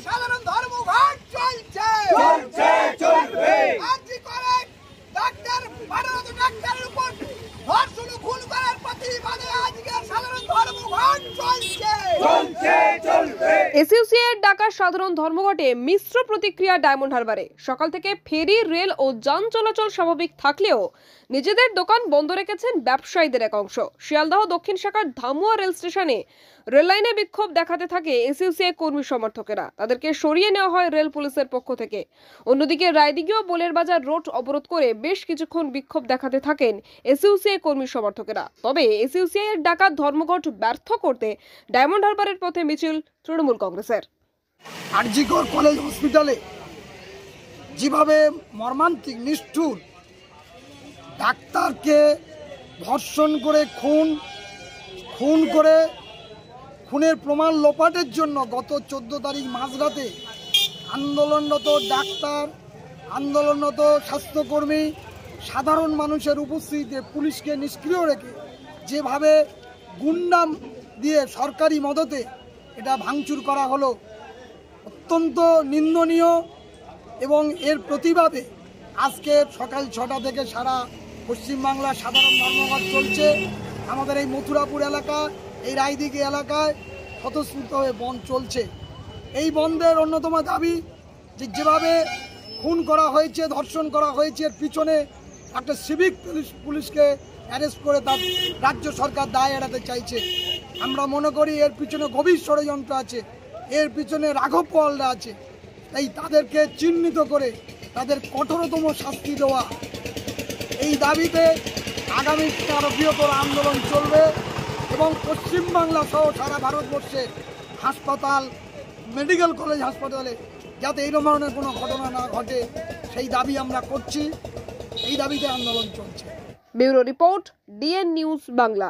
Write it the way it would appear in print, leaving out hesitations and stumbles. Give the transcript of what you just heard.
সাধারণ ধর্মঘট চলছে আজকে করে ডাক্তার ভারত ডাক্তারের উপর ধর্ষণ খুন করার প্রতিবাদে আজকে সাধারণ ধর্মঘট চলছে। এসইউসিআই এর ডাকা সাধারণ ধর্মঘটে মিশ্র প্রতিক্রিয়া ডায়মন্ড হারবারে। সকাল থেকে ফেরি, রেল ও যান চলাচল স্বাভাবিক থাকলেও নিজেদের দোকান বন্ধ রেখেছেন ব্যবসায়ীদের এক অংশ। শিয়ালদহ দক্ষিণ শাখার ধামুয়া রেল স্টেশনে রেল লাইনে বিক্ষোভ দেখাতে থাকে এসইউসিআই কর্মী সমর্থকেরা। তাদেরকে সরিয়ে নেওয়া হয় রেল পুলিশের পক্ষ থেকে। অন্যদিকে রায়দিঘি ও বোলের বাজার রোড অবরোধ করে বেশ কিছুক্ষণ বিক্ষোভ দেখাতে থাকেন এসইউসিআই কর্মী সমর্থকেরা। তবে এসইউসিআই এর ডাকা ধর্মঘট ব্যর্থ করতে ডায়মন্ড হারবারের পথে মিছিল তৃণমূল কংগ্রেসের। আরজিকর কলেজ হসপিটালে যেভাবে মর্মান্তিক নিষ্ঠুর ডাক্তারকে ধর্ষণ করে খুন করে খুনের প্রমাণ লোপাটের জন্য গত 14 তারিখ মাঝরাতে আন্দোলনরত ডাক্তার, আন্দোলনরত স্বাস্থ্যকর্মী, সাধারণ মানুষের উপস্থিতিতে পুলিশকে নিষ্ক্রিয় রেখে যেভাবে গুন্ডা দিয়ে সরকারি মদতে এটা ভাঙচুর করা হলো, অত্যন্ত নিন্দনীয়। এবং এর প্রতিবাদে আজকে সকাল 6টা থেকে সারা পশ্চিমবাংলা সাধারণ ধর্মঘট চলছে। আমাদের এই মথুরাপুর এলাকা, এই রায়দিঘি এলাকায় স্বতঃস্ফূর্তভাবে বন্ধ চলছে। এই বন্ধের অন্যতম দাবি যেভাবে খুন করা হয়েছে, ধর্ষণ করা হয়েছে, এর পিছনে একটা সিভিক পুলিশকে অ্যারেস্ট করে তার রাজ্য সরকার দায় এড়াতে চাইছে। আমরা মনে করি এর পিছনে গভীর ষড়যন্ত্র আছে, এর পিছনে রাঘব বোয়ালরা আছে। তাই তাদেরকে চিহ্নিত করে তাদের কঠোরতম শাস্তি দেওয়া, এই দাবিতে আগামী আরও বৃহত্তর আন্দোলন চলবে এবং পশ্চিমবাংলা সহ সারা ভারতবর্ষে হাসপাতাল, মেডিকেল কলেজ হাসপাতালে যাতে এই ধরনের কোনো ঘটনা না ঘটে সেই দাবি আমরা করছি। এই দাবিতে আন্দোলন চলছে। Bureau report, DN news Bangla.